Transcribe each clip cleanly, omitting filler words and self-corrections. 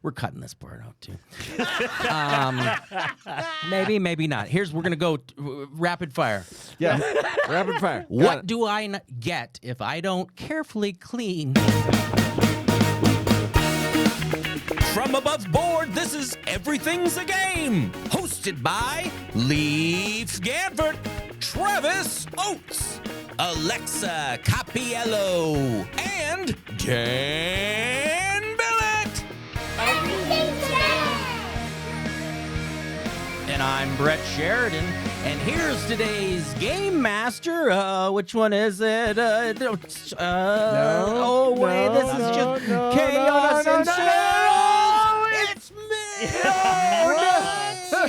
We're cutting this part out too. Maybe not. We're gonna go rapid fire. Yeah, rapid fire. What do I get if I don't carefully clean? From above board, this is Everything's a Game, hosted by Leif Gantvoort, Travis Oates, Alexa Capiello, and Dan Billet. And I'm Brett Sheridan, and here's today's Game Master. Which one is it? This is just chaos and it's me!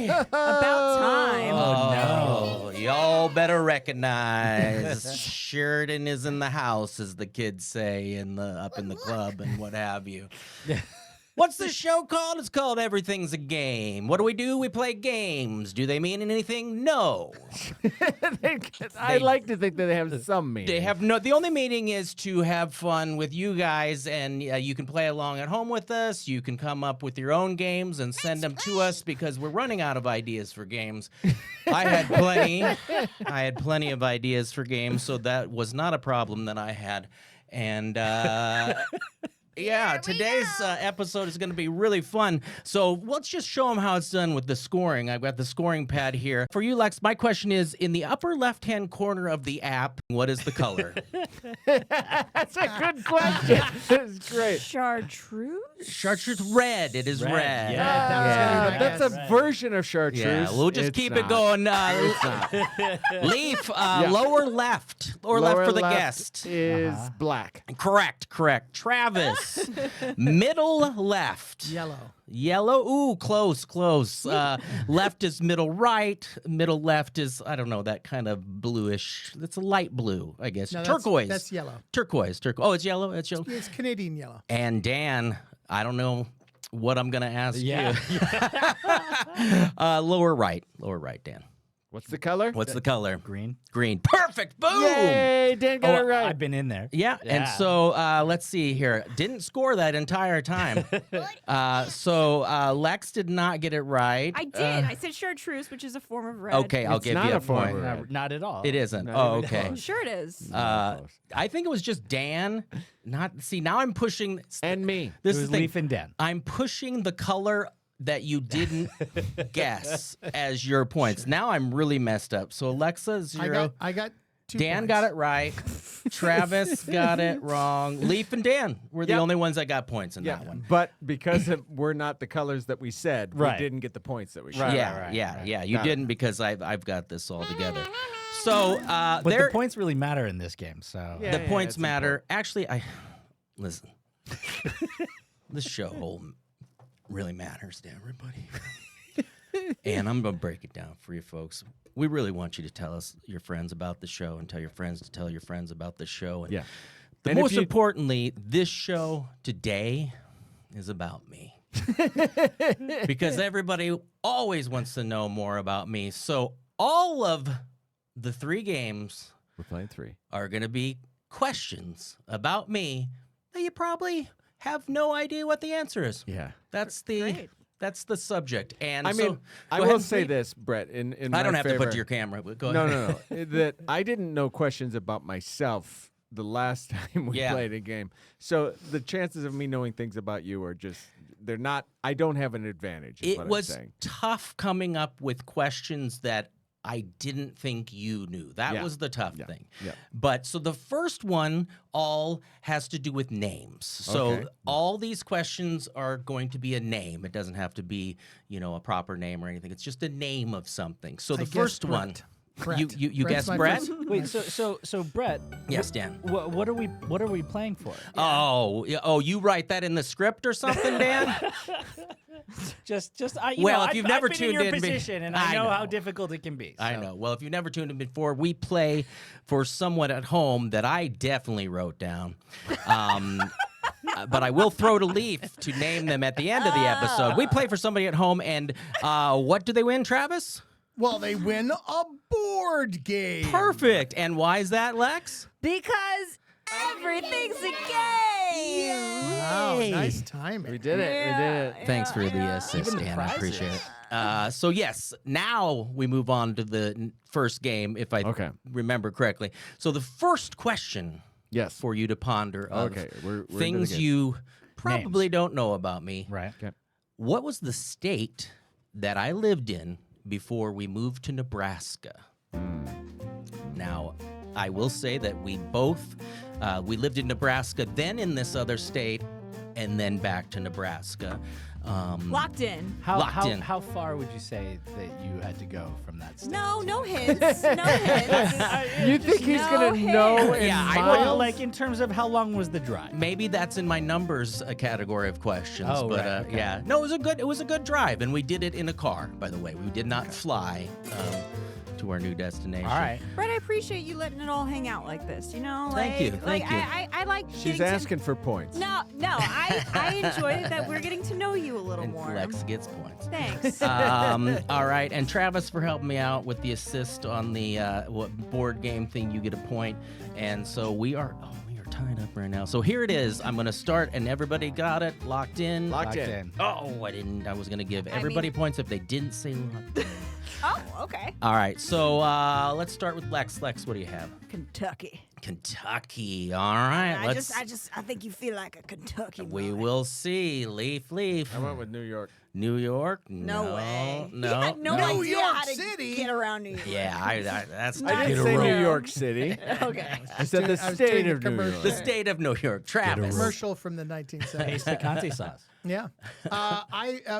About time. Oh, no. Y'all better recognize Sheridan is in the house, as the kids say up in the club and what have you. What's this show called? It's called Everything's a Game. What do? We play games. Do they mean anything? No. I like to think that they have some meaning. They have no. The only meaning is to have fun with you guys, and you can play along at home with us. You can come up with your own games and send them to us because we're running out of ideas for games. I had plenty. I had plenty of ideas for games, so that was not a problem that I had. And yeah, today's episode is going to be really fun. So let's just show them how it's done with the scoring. I've got the scoring pad here. For you, Lex, my question is, in the upper left-hand corner of the app, what is the color? That's a good question. That's great. Chartreuse? Chartreuse red. It is red. Yeah, That's a version of chartreuse. Yeah, we'll just keep it going. Leaf, lower left. Lower left for the guest. Is black. Correct. Travis, middle left. Yellow. Ooh, close. Left is middle right. Middle left is, I don't know, that kind of bluish. It's a light blue, I guess. No, turquoise. That's yellow. Turquoise. Oh, it's yellow? It's yellow. It's Canadian yellow. And Dan, I don't know what I'm going to ask you. Lower right, Dan. What's the color? What's the color? Green. Perfect. Boom. Yay, Dan got it right. I've been in there. Yeah. And so let's see here. Didn't score that entire time. So Lex did not get it right. I did. I said chartreuse, which is a form of red. Okay, I'll It's give not you a a form point. of red. Not at all. It isn't. Not Oh, even okay. I'm sure it is. I think it was just Dan. Now I'm pushing. And me. This It is was the thing. Leif and Dan. I'm pushing the color that you didn't guess as your points. Now I'm really messed up. So Alexa, 0. I got 2 Dan points. got it right. Travis got it wrong. Leif and Dan were the only ones that got points in that one. But because we're not the colors that we said, Right. we didn't get the points that we should. Right. Yeah. You Got didn't because I've got this all together. So But the points really matter in this game. So Yeah. the points matter. Actually, listen. This show really matters to everybody. And I'm going to break it down for you folks. We really want you to tell us your friends about the show and tell your friends to tell your friends about the show. And And most if you- importantly, this show today is about me. Because everybody always wants to know more about me. So all of the 3 games We're playing 3. are going to be questions about me that you probably have no idea what the answer is. Yeah. That's Great. the subject. And I mean, I go will ahead, say Leif. this, Brett. In I my don't have to favor, put to your camera, but go No, ahead. no. That I didn't know questions about myself the last time we played a game. So the chances of me knowing things about you are just, they're not, I don't have an advantage. Is It what was I'm saying. tough coming up with questions that I didn't think you knew. That Yeah. was the tough Yeah. thing. Yeah. But so the first one all has to do with names. So Okay. all these questions are going to be a name. It doesn't have to be, a proper name or anything. It's just a name of something. So the guessed first one, Brett. you Brett's guessed my Brett? first- wait, so Brett. Yes, Dan. What are we playing for? Oh, you write that in the script or something, Dan? Just if Well, you've never I've been tuned in your in, position, and I I know how know. difficult it can be. I so. know. Well, if you've never tuned in before, we play for someone at home that I definitely wrote down. But I will throw to Leif to name them at the end of the episode. We play for somebody at home, and what do they win, Travis? Well, they win a board game. Perfect. And why is that, Lex? Because Everything's a game. Wow, Yay. nice timing. We did it. We did it. Thanks for the assist, Even the Dan. I appreciate it. prizes. So yes, now we move on to the first game, if I Okay. remember correctly. So the first question Yes. for you to ponder of Okay. We're into the things game. you probably don't know about me. Right. Okay. What was the state that I lived in before we moved to Nebraska? Now, I will say that we both we lived in Nebraska, then in this other state, and then back to Nebraska. Locked in. Locked in. How far would you say that you had to go from that state? No hints. No hints. You think he's No gonna hints. know in Yeah, I miles? would- Well, like in terms of how long was the drive? Maybe that's in my numbers category of questions. Oh, but right, okay. yeah, no, it was a good drive, and we did it in a car. By the way, we did not fly to our new destination. All right. Brett, I appreciate you letting it all hang out like this. You know, Thank you, thank you. I like. She's getting to- asking for points. No. I enjoy that we're getting to know you a little And more. Lex gets points. Thanks. All right, and Travis for helping me out with the assist on the board game thing. You get a point, and so we are tied up right now. So here it is. I'm gonna start, and everybody got it locked in. Locked in. Oh, I didn't. I was gonna give everybody points if they didn't say locked in. Oh, okay. All right, so let's start with Lex. Lex, what do you have? Kentucky. Kentucky. All right, I think you feel like a Kentucky. we boy. will see. Leaf. I went with New York. New York? No way. No. He had no New idea York how to City? get around New York. Yeah, that's Not I didn't Get say a New room. York City. Okay. I said the I was state doing a of New commercial. York. the state of New York. Travis. Commercial from the 1970s. Taste the Conti sauce. Yeah.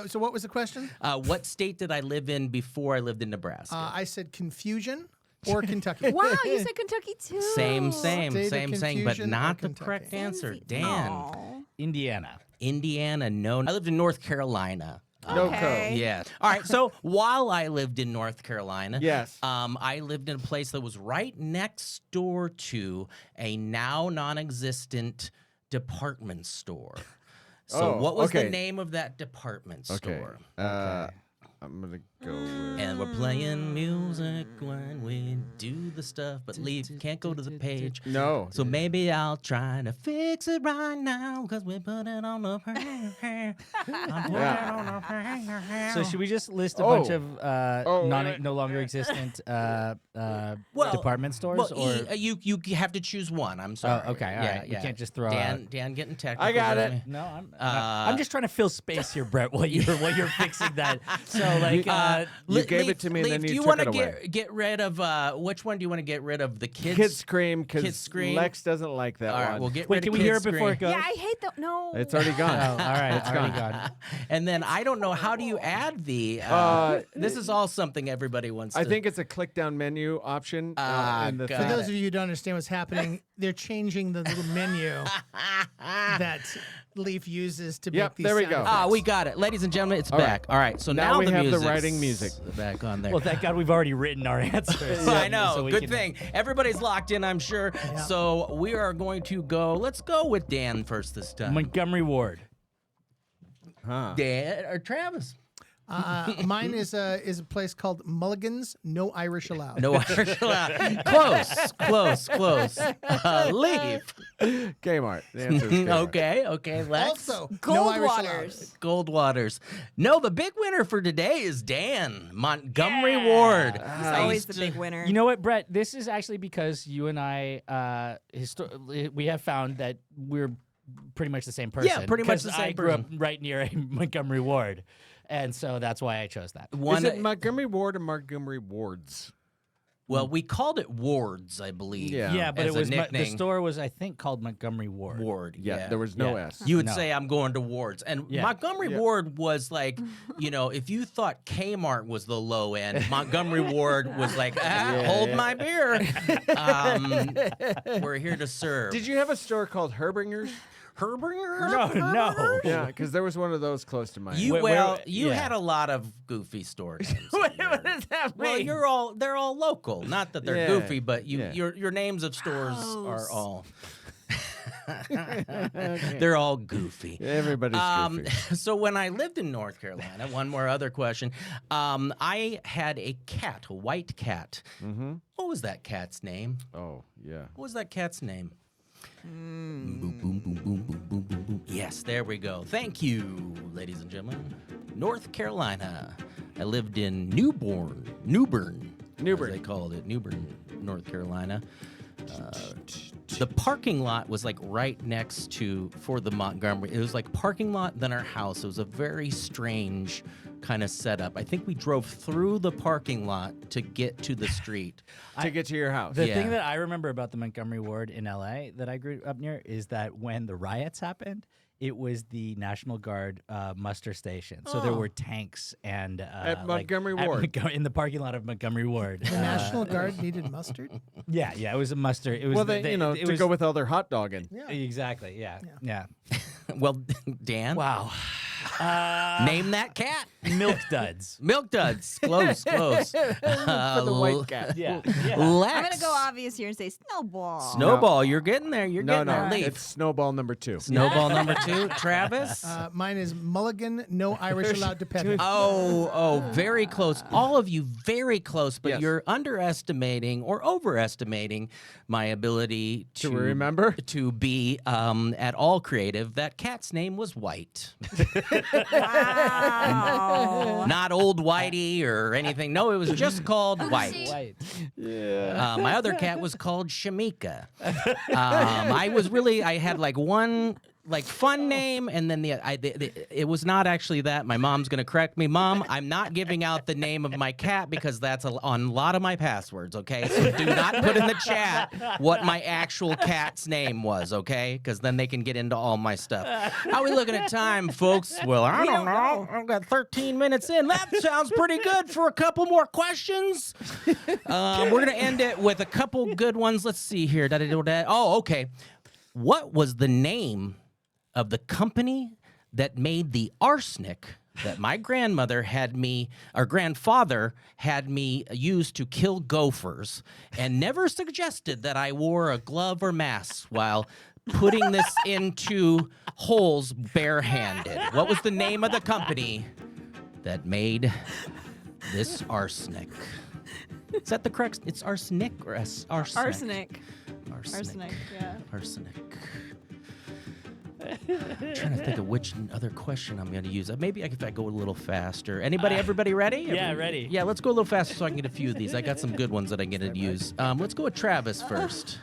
So what was the question? What state did I live in before I lived in Nebraska? I said confusion or Kentucky. Wow, you said Kentucky too. same, State of but confusion not or the correct Kentucky? answer. Fancy. Dan. Aw. Indiana. Indiana, no. I lived in North Carolina. No Okay. code. Yeah. All right. So while I lived in North Carolina, Yes. I lived in a place that was right next door to a now non-existent department store. So Oh, what was the okay. name of that department Okay. store? I'm gonna go with. And we're playing music when we do the stuff, but Leaf can't go to the page. No. So maybe I'll try to fix it right now, because we put it on the prayer. So should we just list a Oh. bunch of wait. no longer existent department stores? Well, or you have to choose one. I'm sorry. okay, all right. We can't just throw Dan getting technical. I got with it. me. no, I'm just trying to fill space here, Brett. While you're fixing that. So like, You gave it to me and Leaf, then do you you took want it to away. get rid of which one do you want to get rid of? The kids. Kids Scream Kids because Scream. Lex doesn't like that All right, one. we'll get wait, rid can of we hear Kids it before it Scream. goes? Yeah, I hate that. No. It's already gone. Oh, all right, It's already gone. gone. And then I don't know, how do you add the? This is all something everybody wants. I to... think it's a click down menu option. in the God. For thing. those of you who don't understand what's happening, they're changing the little menu that Leaf uses to Yep, make these there we sound go. effects. We got it, ladies and gentlemen. It's All right. back. All right, so Now now we the have the music's writing music. back on there. Well, thank God we've already written our answers. I know. So we Good can- thing. Everybody's locked in, I'm sure. So we are going to go. Let's go with Dan first this time. Montgomery Ward. Huh. Dan or Travis? Mine is a place called Mulligan's. No Irish allowed. No Irish allowed. Close. Leave. Kmart. The answer is Kmart. Okay. Lex. Also, no Irish allowed. Goldwaters. Goldwaters. No, the big winner for today is Dan. Montgomery Ward. He's always the big winner. You know what, Brett? This is actually because you and I, we have found that we're pretty much the same person. Yeah, pretty much 'Cause the same I grew person. up right near a Montgomery Ward, and so that's why I chose that. Is it Montgomery Ward or Montgomery Wards? Well, we called it Wards, I believe. Yeah. Yeah, but as it was a the nickname. store was I think called Montgomery Ward. Ward. Yeah, there was no Yeah. S. You would No. say I'm going to Wards. And Yeah. Montgomery Ward was like, if you thought Kmart was the low end, Montgomery Ward was like, hold my beer. We're here to serve. Did you have a store called Herbinger's? Herbringer? No. Yeah, because there was one of those close to mine. You Where- you yeah. had a lot of goofy store names. Wait, what does that Well, mean? they're all local. Not that they're Yeah, goofy, but yeah. your names of stores are Gross. all they're all goofy. Everybody's goofy. So when I lived in North Carolina, one more other question. I had a cat, a white cat. Mm-hmm. What was that cat's name? Oh, yeah. What was that cat's name? Boom, boom, boom, boom, boom, boom, boom, boom. Yes, there we go. Thank you, ladies and gentlemen. North Carolina. I lived in Newbern, as they called it, Newbern, North Carolina. The parking lot was like right next to, for the Montgomery, it was like parking lot, then our house. It was a very strange kind of setup. I think we drove through the parking lot to get to the street. To get to your house. The Yeah. thing that I remember about the Montgomery ward in LA that I grew up near is that when the riots happened, it was the National Guard muster station. So there were tanks and At Montgomery Ward. in the parking lot of Montgomery Ward. The National Guard needed mustard. Yeah, it was a muster. It was Well, to go with all their hot dogging. Yeah. Exactly. Yeah. Well, Dan, Wow. name that cat. Milk duds. Milk Duds. Close. For the white cat. Yeah. Lex. I'm gonna go obvious here and say snowball. Snowball, you're getting there. You're No, getting there. no. Leaf. It's snowball number 2. Snowball number 2. Travis. Mine is Mulligan. No Irish allowed to pet him. Oh, very close. All of you very close, but Yes. you're underestimating or overestimating my ability to remember? to be at all creative. That cat's name was White. Wow. Not old Whitey or anything. No, it was just called White. White. Yeah. My other cat was called Shamika. I had like one fun name, and then it was not actually that. My mom's gonna correct me. Mom, I'm not giving out the name of my cat because that's on a lot of my passwords. Okay, so do not put in the chat what my actual cat's name was. Okay, because then they can get into all my stuff. How are we looking at time, folks? Well, I don't know. I've got 13 minutes in. That sounds pretty good for a couple more questions. We're gonna end it with a couple good ones. Let's see here. Oh, okay. What was the name of the company that made the arsenic that my grandfather had me use to kill gophers, and never suggested that I wore a glove or mask while putting this into holes barehanded? What was the name of the company that made this arsenic? Is that the correct? It's arsenic or arsenic? Arsenic. Arsenic. Arsenic. Yeah. Arsenic. I'm trying to think of which other question I'm going to use. Maybe if I go a little faster. Everybody ready? Yeah, ready. Yeah, let's go a little faster so I can get a few of these. I got some good ones that I'm going to use. Let's go with Travis first.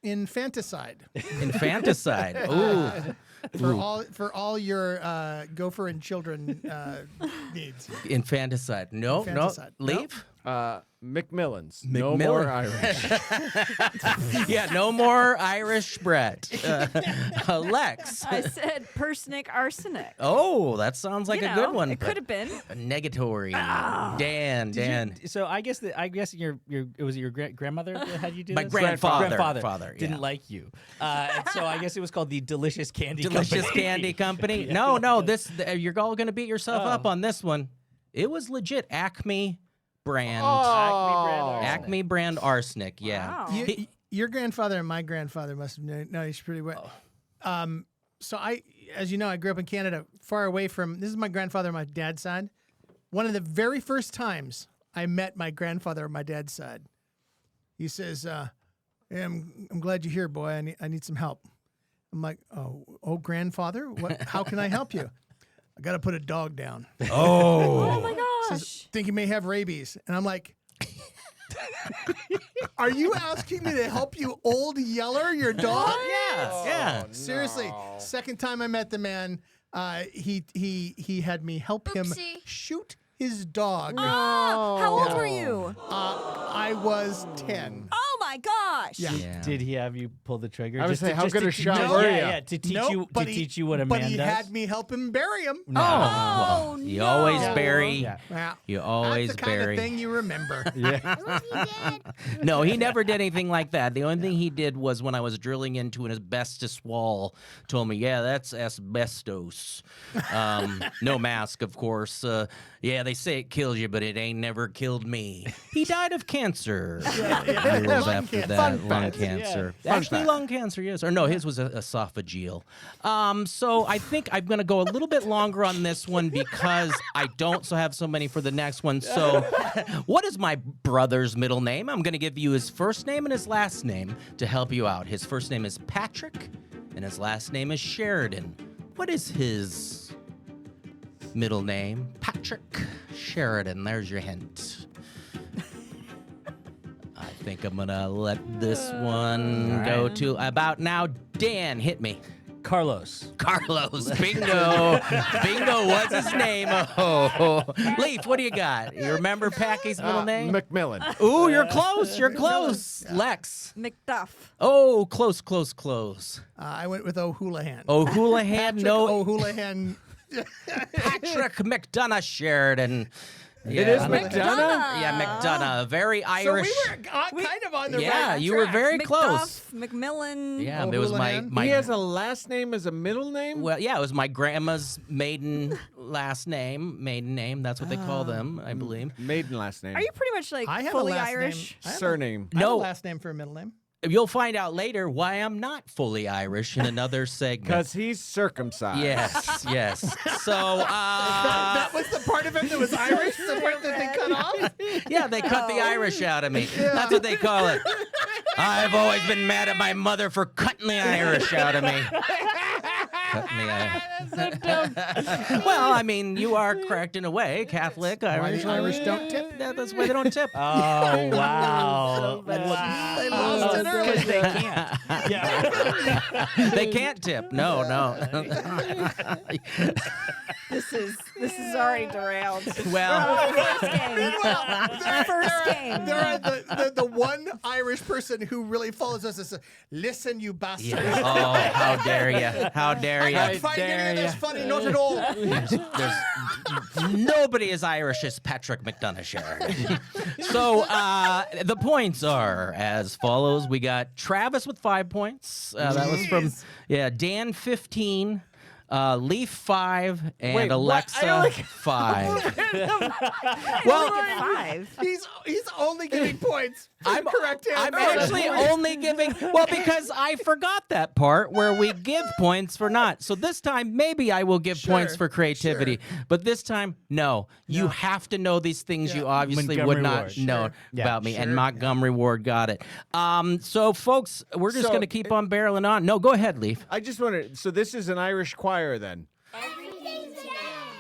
Infanticide. Infanticide. Ooh. For all your gopher and children needs. Infanticide. No. Infanticide. Leave? Macmillan's. No more McMillan. Irish. Yeah, no more Irish Brett. Lex. I said persnick arsenic. Oh, that sounds like You a know, good one. It could have been. Negatory. Dan. So I guess your it was your grandmother that had you do My this? grandfather didn't yeah. like you, and so I guess it was called the Delicious Candy Delicious Company. Candy Company. No, this you're all gonna beat yourself up on this one. It was legit Acme brand. Acme brand arsenic. Yeah. Wow. Your grandfather and my grandfather must have known each pretty well. So as you know, I grew up in Canada, far away from. This is my grandfather on my dad's side. One of the very first times I met my grandfather on my dad's side, he says, "Hey, I'm glad you're here, boy. I need some help." I'm like, "Oh, grandfather, what? How can I help you?" I got to put a dog down. Oh my gosh. Says, think you may have rabies. And I'm like, are you asking me to help you, Old Yeller, your dog? Yeah. Seriously, second time I met the man, he had me help him shoot his dog. How old were you? I was 10. Oh my gosh. Yeah. Did he have you pull the trigger? I would say, how good a shot teach, were yeah, you? yeah, to teach Nope, you but teach you what a but man he does. had me help him bury him. Oh, You no. always bury. Yeah. Well, You always that's the kind bury. of thing you remember. No, he never did anything like that. The only thing he did was when I was drilling into an asbestos wall, told me, "Yeah, that's asbestos." No mask, of course. Yeah, they say it kills you, but it ain't never killed me. He died of cancer years after that. Fun lung fact. cancer. Fun Actually, fact. lung cancer, yes. Or no, his was esophageal. So I think I'm going to go a little bit longer on this one because I don't have so many for the next one. So what is my brother's middle name? I'm going to give you his first name and his last name to help you out. His first name is Patrick, and his last name is Sheridan. What is his middle name? Patrick Sheridan. There's your hint. I think I'm gonna let this one go to about now. Dan, hit me. Carlos. Carlos. Bingo. Bingo was his name. Oh. Leif, what do you got? You remember Packy's middle name? Macmillan. Ooh, you're close. You're close. Lex. McDuff. Oh, close, close, close. I went with O'Houlihan. O'Houlihan, Patrick no. O'Houlihan. Patrick McDonough Sheridan. It is Yeah. McDonough? Yeah, McDonough. Very Irish. So we were kind of on the Yeah, right you were track. very close. McDuff, Macmillan. Yeah, it was O'Houlihan. my He has a last name as a middle name? well, yeah, it was my grandma's maiden name. That's what they call them, I believe. Maiden last name. Are you pretty much like I have fully a last Irish? name. I have Surname. I have a No. last name for a middle name. You'll find out later why I'm not fully Irish in another segment. Because he's circumcised. Yes, yes. So, That was the part of him that was Irish, the part that they cut off. yeah, they cut the Irish out of me. That's what they call it. I've always been mad at my mother for cutting the Irish out of me. Cutting the Irish. Well, I mean, you are correct in a way. Catholic, Irish. the Irish don't tip? That's why they don't tip. Oh, wow. They lost it early. Because they can't. Yeah. They can't tip. No, no. This is already derailed. Well, First game. There are the one Irish person who really follows us and says, "Listen, you bastard." yeah. Oh, how dare you? How dare I you? don't find any of this funny, not at all. There's nobody as Irish as Patrick McDonough Sheridan. So the points are as follows. We got Travis with 5 points. That was from Dan 15. Leaf 5 and Wait, what? Alexa 5. Well, five. He's only giving points for the correct answer. I'm actually only giving because I forgot that part where we give points for not. So this time maybe I will give points for creativity, but this time no. You have to know these things you obviously would Montgomery not Ward. know Yeah, about me. And Montgomery Ward got it. So folks, we're just So, going to keep on barreling on. No, go ahead, Leaf. I just wondered, so this is an Irish choir then?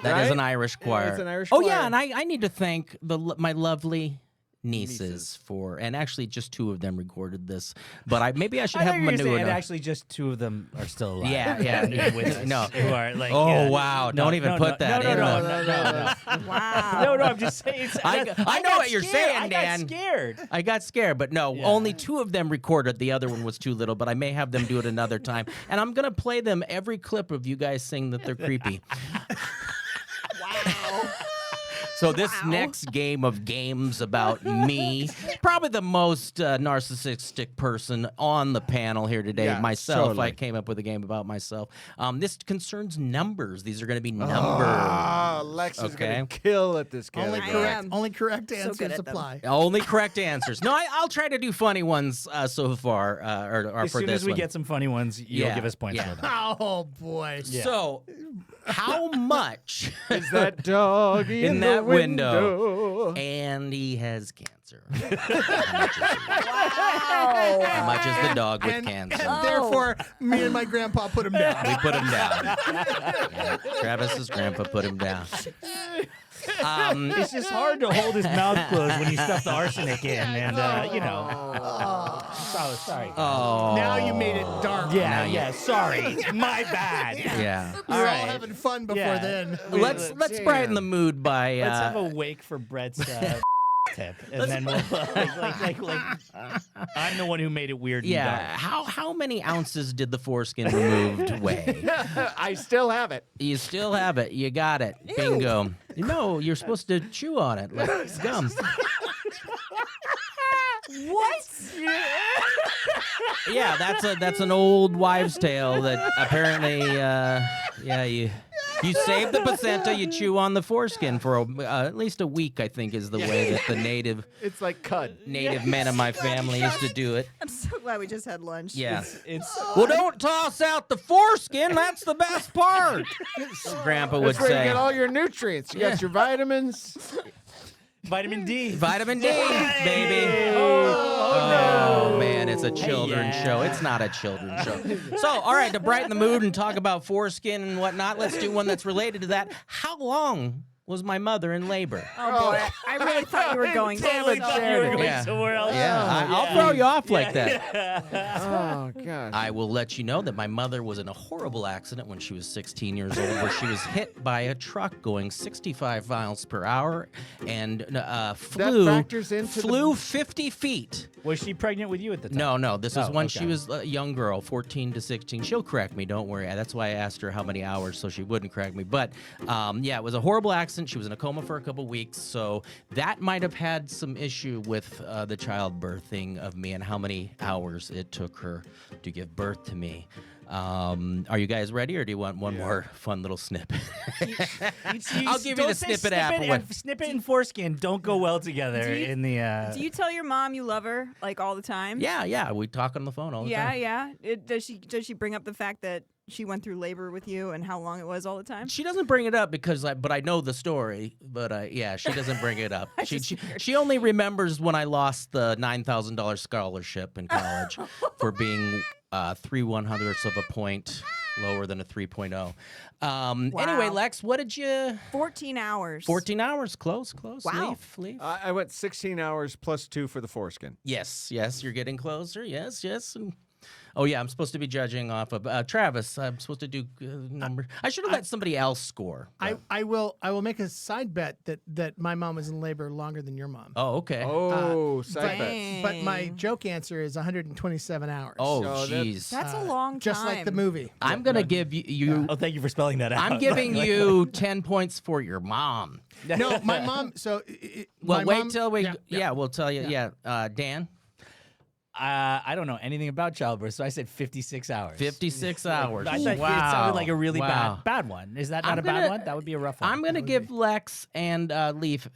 That is Right? an Irish choir. it's an Irish oh choir. yeah, and I need to thank my lovely nieces for, and actually just 2 of them recorded this, but maybe I should I have thought them you were a gonna new say, and one. actually, just 2 of them are still alive. Yeah. with us, No. who are like. Oh, wow. Don't even put that no, in no, there. no. Wow. No, I'm just saying. I know got what you're scared. saying, I Dan. got scared. I got scared, but no, Yeah. only 2 of them recorded. The other one was too little, but I may have them do it another time. And I'm going to play them every clip of you guys saying that they're creepy. Wow. So this next game of games about me, probably the most narcissistic person on the panel here today, Yeah, myself. totally. I came up with a game about myself. This concerns numbers. These are going to be numbers. Ah, Lex is Okay. going to kill at this Only category. am. correct So good answers at them. apply. Only correct answers. No, I'll try to do funny ones so far, or As for soon this as we one. get some funny ones, you'll Yeah, give us points yeah. for them. Oh boy. Yeah. So, how much Is that dog in the that window? window? And he has cancer. Wow. How much is the dog with And cancer? therefore, me and my grandpa put him down. We put him down. Yeah, Travis's grandpa put him down. It's just hard to hold his mouth closed when you stuff the arsenic in, and sorry. Oh. Now you made it dark. Yeah, sorry. My bad. Yeah. We were all right. having fun before Yeah. then. Let's brighten the mood by. Let's have a wake for Brett's tip, and then we'll like I'm the one who made it weird. yeah. And How many ounces did the foreskin removed weigh? I still have it. You still have it. You got it. Bingo. No, you're supposed to chew on it like gum. What? Yeah, that's an old wives' tale that apparently, you You save the placenta, you chew on the foreskin for at least a week, I think is the way that the native It's like cud. men of my family used to do it. I'm so glad we just had lunch. Yeah. It's Well, don't toss out the foreskin. That's the best part. Grandpa would That's where you say. get all your nutrients. You got your vitamins. vitamin D. Vitamin D, baby. Oh, man, it's a children's show. It's not a children's show. So, all right, to brighten the mood and talk about foreskin and whatnot, let's do one that's related to that. How long was my mother in labor? Oh boy, I really thought you were going. Damn it, Shannon. Yeah. somewhere else. I'll throw you off like that. Oh, gosh. I will let you know that my mother was in a horrible accident when she was 16 years old, where she was hit by a truck going 65 miles per hour and flew factors into the- 50 feet. Was she pregnant with you at the time? No, this was when okay. she was a young girl, 14 to 16. She'll correct me, don't worry. That's why I asked her how many hours so she wouldn't correct me. But yeah, it was a horrible accident. She was in a coma for a couple weeks, so that might have had some issue with the childbirthing of me and how many hours it took her to give birth to me. Are you guys ready, or do you want one more fun little snippet? I'll give you the snippet afterward. Snippet and foreskin don't go well together Do you- in the. Do you tell your mom you love her like all the time? Yeah, we talk on the phone all the time. Yeah. Does she bring up the fact that she went through labor with you and how long it was all the time? She doesn't bring it up because but I know the story. But yeah, she doesn't bring it up. She only remembers when I lost the $9,000 scholarship in college for being 3/100ths of a point lower than a 3.0. Anyway, Lex, what did you? 14 hours. 14 hours. Close. Wow. Leaf. I went 16 hours plus 2 for the foreskin. Yes, you're getting closer. Yes. And, oh yeah, I'm supposed to be judging off of Travis. I'm supposed to do number. I should have let somebody else score. but- I will make a side bet that my mom was in labor longer than your mom. Oh, okay. Oh, side bet. Dang. But my joke answer is 127 hours. Oh, So that- jeez. That's a long time. Just like the movie. I'm gonna give you. Oh, thank you for spelling that out. I'm giving you 10 points for your mom. No, my mom. So Well, my wait mom- till we. yeah, Yeah, we'll tell you. Yeah, Dan, I don't know anything about childbirth, so I said 56 hours. 56 hours. I thought Wow. it sounded like a really Wow. bad one. Is that not I'm a bad gonna- one? That would be a rough one. I'm gonna give Lex and Leaf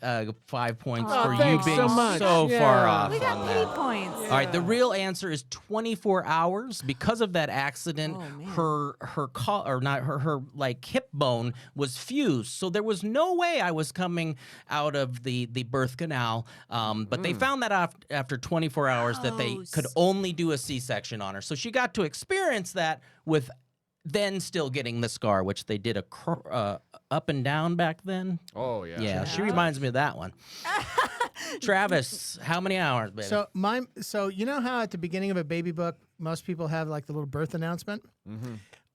5 points Oh, for you thanks being so much. so Yeah. far off. We got on pity that. points. All right, the real answer is 24 hours because of that accident. Oh, man. Her like hip bone was fused, so there was no way I was coming out of the birth canal. But they found that after 24 hours that they could only do a C-section on her, so she got to experience that with then still getting the scar, which they did up and down back then. Oh, yeah. Yeah, she reminds me of that one. Travis, how many hours, baby? So you know how at the beginning of a baby book, most people have like the little birth announcement.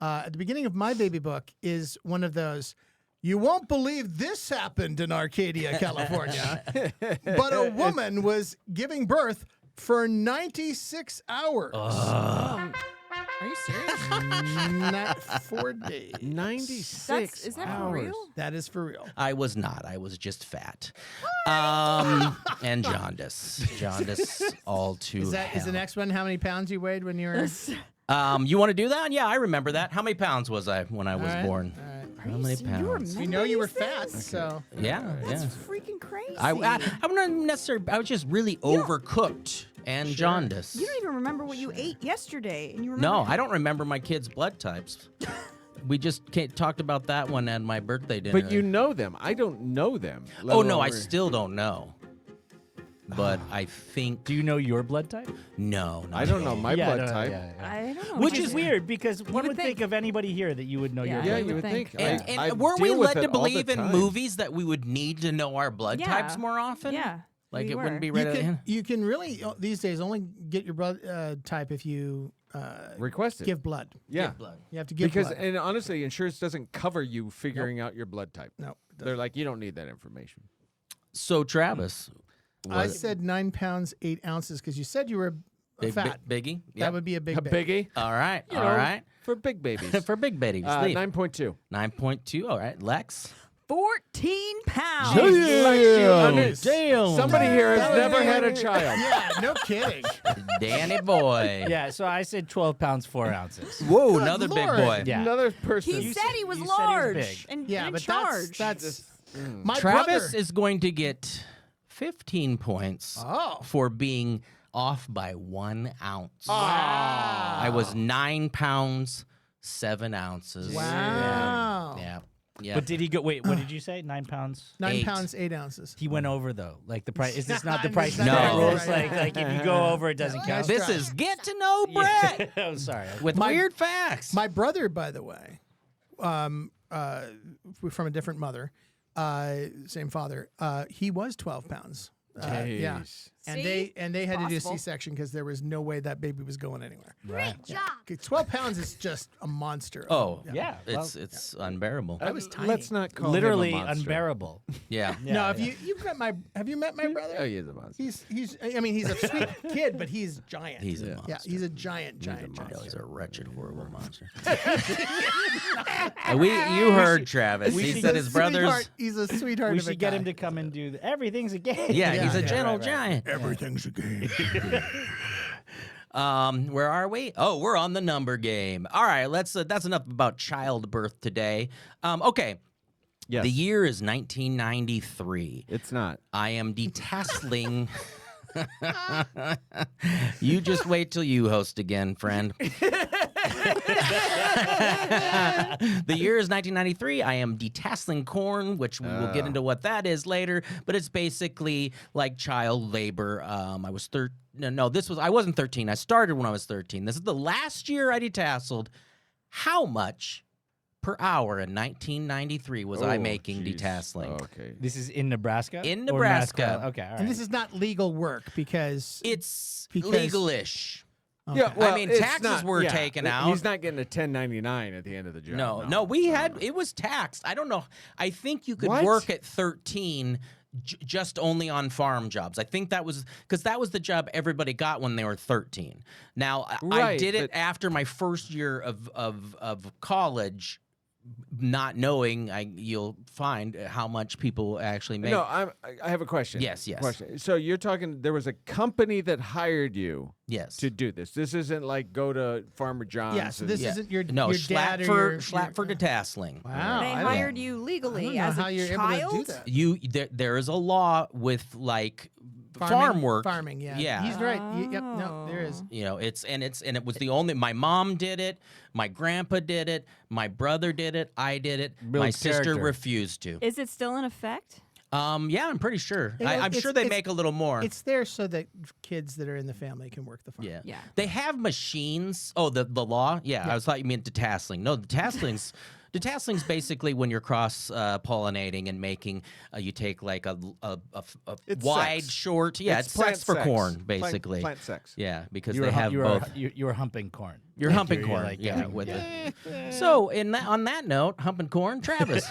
At the beginning of my baby book is one of those. You won't believe this happened in Arcadia, California, but a woman was giving birth for 96 hours. Are you serious? Not 4 days. 96 Is that for hours. real? That is for real. I was not. I was just fat. And jaundice. Jaundice all too Is the hell. next one how many pounds you weighed when you were? You want to do that? Yeah, I remember that. How many pounds was I when I was All right, born? all right. How many pounds? We know you were fat, so Yeah. Freaking crazy. I'm not necessarily. I was just really overcooked and jaundice. You don't even remember what you ate yesterday, and you remember. No, I don't remember my kids' blood types. We just talked about that one at my birthday dinner. But you know them. I don't know them. let Oh no, I alone- still don't know. But I think Do you know your blood type? no. I don't know my blood no, type. yeah. I don't know. Which is weird because one would would think think. of anybody here that you would know Yeah. your Yeah, blood you type. would think. And I weren't we deal with led it to all the believe in time. movies that we would need to know our blood Yeah. types more often? Yeah. Like we it wouldn't were. be you right. can really these days only get your blood type if you Request it. give blood. Yeah. blood. You have to give Because, blood. and honestly, insurance doesn't cover you figuring out your blood type. No, it They're like, you don't need that information. So Travis, I said 9 pounds 8 ounces because you said you were fat. biggie. That would be a big A baby. biggie? All right. You All know, right. For big babies. For big babies. Leaf. 9.2. 9.2. All right. Lex. 14 pounds. Damn. Somebody here has never had a child. Yeah, no kidding. Danny boy. Yeah, so I said 12 pounds, 4 ounces. Whoa, Good another big Lord. boy. Yeah. Another person. He said he was you said he was large big. and Yeah, in but charge. that's my Travis brother. is going to get 15 points Oh. for being off by 1 ounce. Wow. I was 9 pounds, 7 ounces. Wow. Yeah. Yeah. But did he go? Wait, what did you say? 9 pounds? 9 8. pounds, 8 ounces. He went over though. Like the price. Is this not the price? No. Tag No. rules? Like if you go over, it doesn't count. This is Get to Know Brett Oh, sorry. with weird facts. My brother, by the way, we're from a different mother, same father. He was 12 pounds. Yeah, See? and they had to do a Possible. C-section because there was no way that baby was going anywhere. Right. Job. 12 pounds is just a monster. Oh, Yeah. it's unbearable. I was tiny. Let's not call Literally him a monster. unbearable. Yeah. No, have you met my brother? Oh, he is a monster. He's I mean he's a sweet kid, but he's giant. He's a monster. Yeah, he's a giant. No, he's a wretched, horrible monster. You heard Travis. He said his brother's. He's a sweetheart. We of a should get guy. him to come and do everything's a game. Yeah, he's a Yeah, gentle right. giant. Everything's a game. Where are we? Oh, we're on the number game. All right, let's. That's enough about childbirth today. Okay, Yes. the year is 1993. It's not. I am detasseling. You just wait till you host again, friend. The year is 1993. I am detasseling corn, which we will get into what that is later. But it's basically like child labor. I was 13. No, I wasn't 13. I started when I was 13. This is the last year I detasseled. How much per hour in 1993 was I making jeez. detasseling? Okay. This is in Nebraska? In Or Nebraska. North Carolina? Okay, all right. And this is not legal work because It's Because- legal-ish. Yeah, I mean, it's taxes not- were yeah, taken He's out. not getting a 1099 at the end of the job. No, we had it was taxed. I don't know. I think you could What? work at 13 just only on farm jobs. I think that was because that was the job everybody got when they were 13. Now I Right, did it but- after my first year of college, not knowing. You'll find how much people actually make. No, I have a question. Yes. Question. So you're talking. There was a company that hired you Yes. to do this. This isn't like go to Farmer John's. yeah. So this and- isn't your No, your dad or your Schlatford detasseling. Wow. They I don't- hired you I don't legally know as how a you're child. able to do that. There is a law with like Farming- farm work. Farming, yeah. Yeah. He's right. Yep. No, there is. You know, it was the only. My mom did it. My grandpa did it. My brother did it. I did it. My Builds sister character. refused to. Is it still in effect? Yeah, I'm pretty sure. You know, I'm sure they it's- make a little more. It's there so that kids that are in the family can work the farm. Yeah. Yeah. They have machines. Oh, the law? Yeah, I thought you meant detasseling. No, detasling's basically when you're cross pollinating and making. You take like a It's wide, sex. short. Yeah, it's plant sex for sex. corn, Plant- basically. Plant sex. Yeah, because You they were, have you were, both. you were humping corn. You're Like, humping you're corn, like yeah. getting- With it. So, on that note, humping corn, Travis.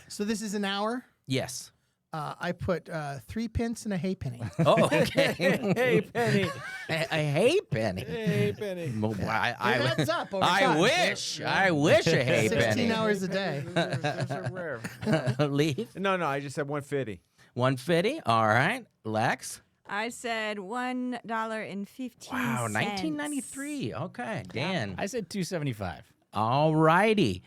So this is an hour. Yes. I put 3 pence and a hay penny. Oh, okay. Hey, Penny. a hay penny. Hey, Penny. Well, It adds up over I time. wish. I wish a hay 16 penny. hours a day. Those are rare. Leaf. No, I just said 150. 150. All right. Lex. I said $1.15. Wow. 1993. Okay. Dan. I said 275. All righty.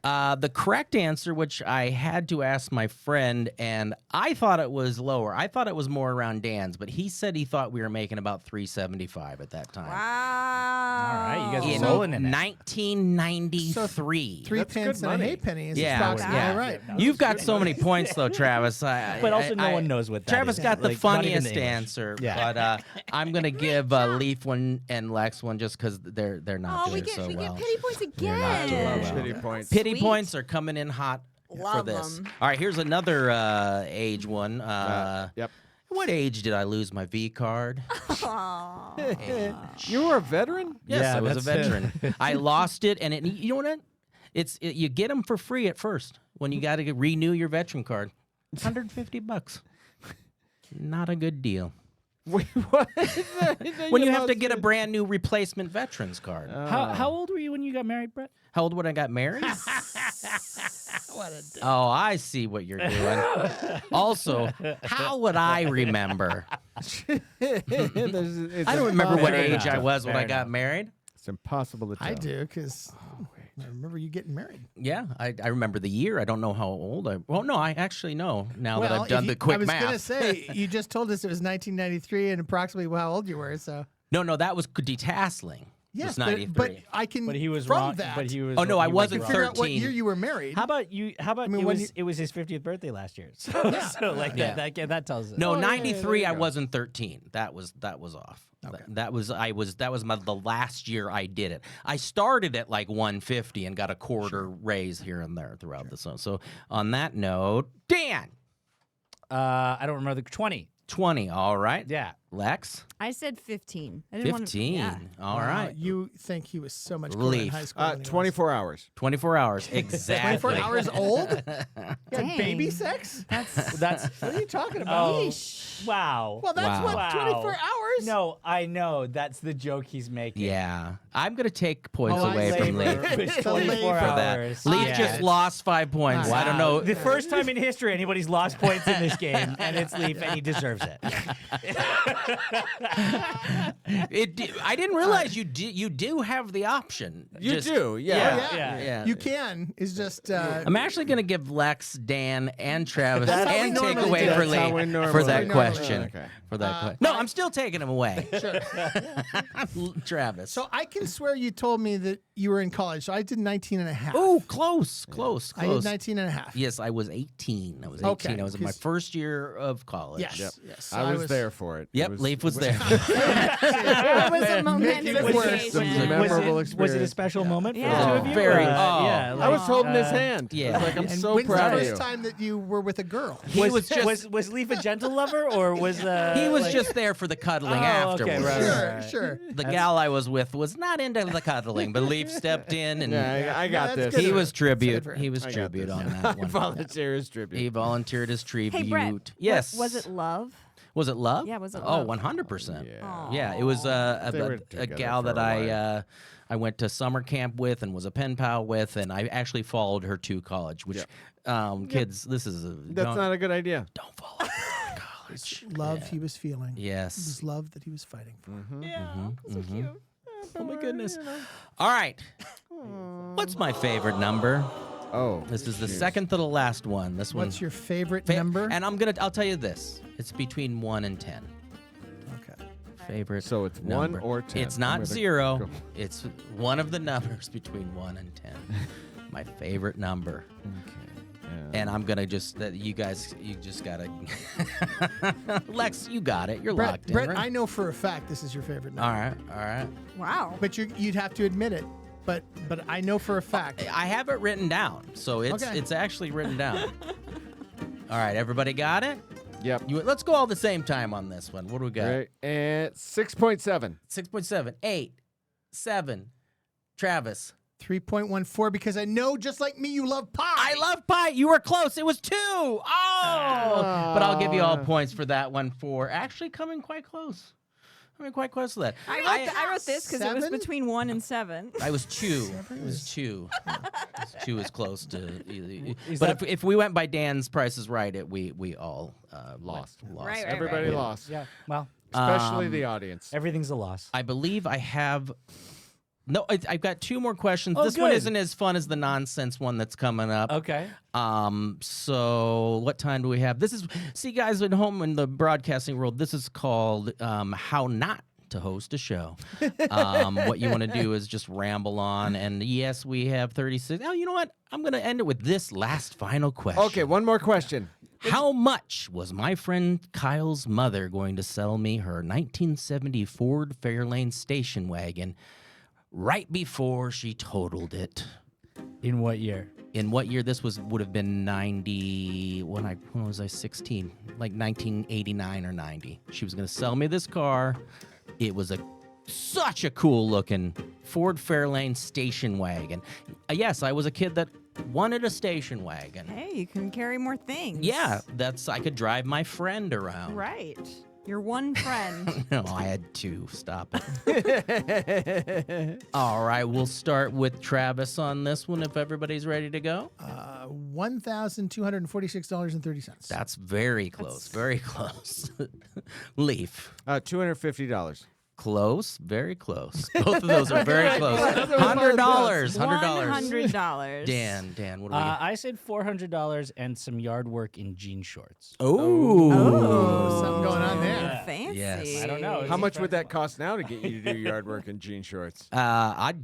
The correct answer, which I had to ask my friend, and I thought it was lower. I thought it was more around Dan's, but he said he thought we were making about 375 at that time. Wow. All right, you guys are In rolling in it. 1993. 3 That's good pence and a money. hay penny is Yeah, approximately yeah. right. You've got so many points, though, Travis. But also no one knows what that Travis is. got the Like, not even funniest English. answer, Yeah. but I'm going to give Leaf one and Lex one just because they're not Oh, we doing so get well. pity points not again. doing well. Pity points. Pity Sweet. points are coming in hot for Love this. 'em. All right, here's another age one. Yep. What age did I lose my V card? You were a veteran? Yes, Yeah, I was a that's- veteran. I lost it, and you know what? You get them for free at first when you got to renew your veteran card. $150. Not a good deal. Wait, what? When you have to get a brand new replacement veterans card. How old were you when you got married, Brett? How old when I got married? What a Oh, I see what you're doing. Also, how would I remember? I don't remember what Fair age enough. I was when Fair I got enough. married. It's impossible to tell. I do, because I remember you getting married. Yeah, I remember the year. I don't know how old I. Well, no, I actually know now that I've if done you- the quick I was math. gonna say you just told us it was 1993 and approximately how old you were. So No, that was detasseling. It yes, was 93. but I can. But he was from wrong. That, But he was. Oh, no, I he was wasn't wrong. figure out what 13. year you were married. How about you? How about mean, it when was? It was his 50th birthday last year. So, so like Yeah. that tells us. No, Oh, yeah, 93. there I you go. wasn't 13. That was off. Okay. That was the last year I did it. I started at like 150 and got a quarter raise here and there throughout the summer. So on that note, Dan, I don't remember the 20. 20. All right. Yeah. Lex, I said 15. I didn't 15. Yeah. All Wow, right. You think he was so much cooler in Leaf. high school? than he was. 24 hours. 24 hours. Exactly. 24 hours old? You had Dang. baby sex? That's. What are you talking about? Oh, wow. Well, that's Wow. what 24 hours. No, I know. That's the joke he's making. Yeah. I'm going to take points Oh, away from Labor Leaf was The 24 labor. for that. hours. Leaf Yeah. just lost 5 points. I don't know. The first time in history anybody's lost points in this game, and it's Leaf, and he deserves it. I didn't realize you do have the option. You Just- do, yeah. Oh, Yeah. Yeah. You can. It's just. I'm actually going to give Lex, Dan, and Travis That's how we and take normally away do it. for That's how we Lee normally for do that it. question. Okay. For that question. No, I'm still taking him away. Sure. Travis. So I can swear you told me that you were in college. So I did 19 and a half. Oh, close. I did 19 and a half. Yes, I was 18. I was 18. Okay, I was in my 'cause- first year of college. Yes. Yep. Yes. I was there for it. Yep, Leif was there. It was a momentous it worse. occasion. Memorable Was it a experience. special moment for Yeah. the two of you? Very. Yeah. I was holding his uh, hand. yeah. I was like, I'm And so when's proud the of first you. time that you were with a girl? He was just was Leaf a gentle lover or was he was like- just there for the cuddling Oh, okay, afterwards. right, Sure, right. sure. The gal I was with was not into the cuddling, but Leif stepped in and Yeah, I got that's this. good. he was tribute. for him. He was I got tribute this. on I that one. volunteer as He tribute. volunteered his tribute. Hey, Brett. Yes. Was it love? Was it love? Yeah, was it Oh, love? 100%. Yeah. Yeah, it was They were a together gal for that a I went to summer camp with and was a pen pal with, and I actually followed her to college. Which, kids, this is That's not a good idea. don't follow her to college. Love he was feeling. It Yes. was love that he was fighting for. Oh my goodness. All right. What's my favorite number? Oh. This is the second to the last one. This one. What's your favorite number? And I'll tell you this. It's between 1 and 10. Okay. Favorite. So it's 1 number. or 10. It's I'm not gonna 0. go. It's one of the numbers between 1 and 10. My favorite number. And I'm gonna just that you just gotta. Lex, you got it. You're locked Brett, in. Right? I know for a fact this is your favorite number. All right. Wow. But you'd have to admit it. But I know for a fact. I have it written down, so it's Okay. it's actually written down. All right, everybody got it? Yep. Let's go all the same time on this one. What do we got? Right. And 6.7. 6.7, 8, 7. Travis. 3.14 because I know just like me you love pie. I love pie. You were close. It was 2. Oh! But I'll give you all points for that one for actually coming quite close. Quite close to that. I wrote this because it was 7? between 1 and 7. I was 2. It was 2. 2 is close to. Is But that- if we went by Dan's Price is Right, we all Lost. Right. Everybody lost. Yeah. Well, Especially the audience. everything's a loss. I believe I have. No, I've got 2 more questions. Oh, this one good. isn't as fun as the nonsense one that's coming up. Okay. So what time do we have? This is, see, guys at home in the broadcasting world, this is called How Not to Host a Show. What you want to do is just ramble on. And yes, we have 36. Oh, you know what? I'm going to end it with this last final question. Okay, one more question. How much was my friend Kyle's mother going to sell me her 1970 Ford Fairlane station wagon right before she totaled it? In what year? In what year? This would have been 90. When was I 16? Like 1989 or 90. She was going to sell me this car. It was such a cool looking Ford Fairlane station wagon. Yes, I was a kid that wanted a station wagon. Hey, you can carry more things. Yeah, I could drive my friend around. Right. Your one friend. No, I had two. Stop it. All right, we'll start with Travis on this one if everybody's ready to go. $1,246.30. That's very close. Very close. Leaf. $250. Close. Very close. Both of those are very close. $100. $100. Dan, what do we got? I said $400 and some yard work in jean shorts. Oh, something going on there. Yeah. Fancy. Yes. I don't know. How much would that cost now to get you to do yard work in jean shorts? I'd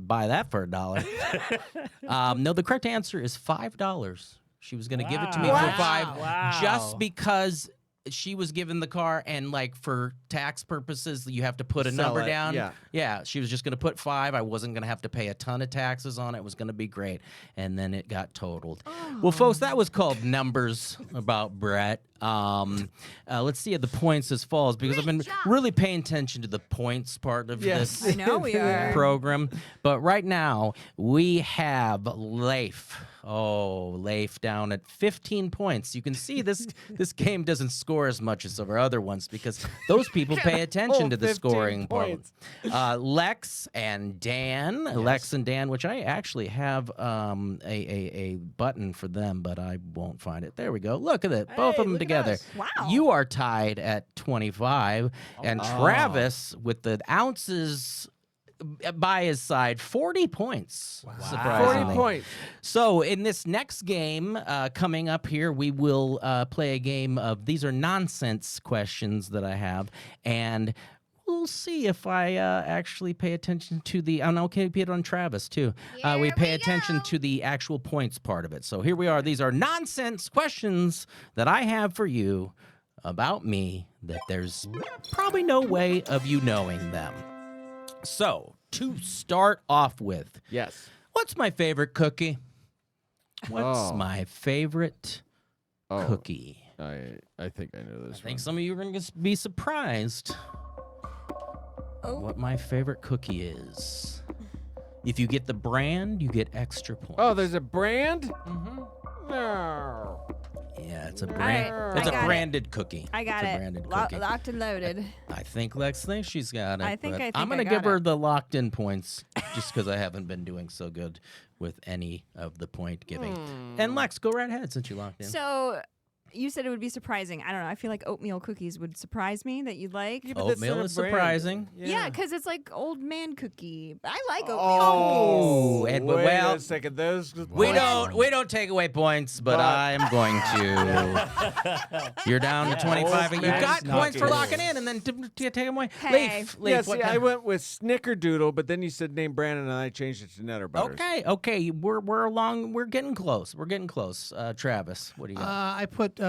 buy that for $1. No, the correct answer is $5. She was going to give it to me for $5 Wow. just because she was given the car, and like for tax purposes, you have to put a Sell number it, down. yeah. She was just going to put $5. I wasn't going to have to pay a ton of taxes on it. It was going to be great, and then it got totaled. Well, folks, that was called Numbers about Brett. Let's see the points as follows, because I've been really paying attention to the points part of this I know we are. program. But right now we have Leif. Oh, Leif down at 15 points. You can see this game doesn't score as much as our other ones because those people pay attention to the 15 scoring part. points. Lex and Dan. Lex and Dan, which I actually have a button for them, but I won't find it. There we go. Look at it. Both of them look at together. us. Wow. You are tied at 25, and Travis with the ounces by his side, 40 points. Surprisingly. 40 points. So in this next game coming up here, we will play a game of, these are nonsense questions that I have, and we'll see if I actually pay attention to the, I'm okay, put it on Travis too. We pay attention to the actual points part of it. So here we are. These are nonsense questions that I have for you about me that there's probably no way of you knowing them. So, to start off with, Yes. what's my favorite cookie? What's Oh. my favorite cookie? I think I know this I think some of you are going to be surprised what my favorite cookie is. If you get the brand, you get extra points. Oh, there's a brand? Mm-hmm. No. Yeah, it's a right, brand. It's I a got it. branded cookie. I got it's a it. branded cookie. Locked and loaded. I think Lex thinks she's got it. I think I'm I gonna got give her it. the locked in points just because I haven't been doing so good with any of the point giving. And Lex, go right ahead since you locked in. So you said it would be surprising. I don't know. I feel like oatmeal cookies would surprise me that you'd like. Yeah, but that's Oatmeal not a is brand. surprising. Yeah, because it's like old man cookie. I like oatmeal Oh, cookies. and Wait well, a second. Those we don't take away points, but I am going to. You're down to 25, and you man got points for cookies. locking in, and then to take them away. Hey. Leif, Yeah, what see, I kind- went with Snickerdoodle, but then you said name Brandon, and I changed it to Nutter Butters. Okay, we're along. We're getting close. Travis, what do you got? I put